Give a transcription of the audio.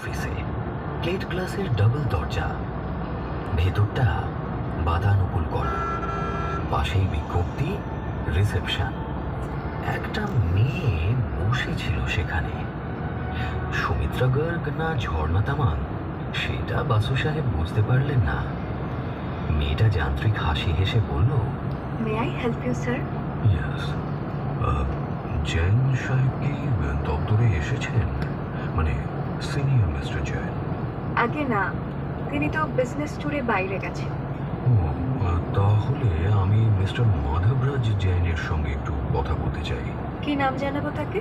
অফিসে। প্লেট গ্লাসের ডাবল দরজা, ভেতরটা বাতানুকূল করা, পাশেই বিজ্ঞপ্তি, রিসেপশন। একটা মেয়ে বসেছিল সেখানে। সুমিত্রা গর্গ না ঝর্ণা তামাং সেটা বাসু সাহেব বুঝতে পারলেন না। মেয়েটা যান্ত্রিক হাসি হেসে বলল, may I help you sir? Yes. Jain সাহেব কি দপ্তরে এসেছেন? মানে সিনিয়র মিস্টার জৈন? আগে না, তিনি তো বিজনেস ট্যুরে বাইরে গেছেন। ও, তাহলে আমি মিস্টার মাধবরাজ জৈনের সঙ্গে একটু কথা বলতে চাই। কি নাম জানাবো তাকে?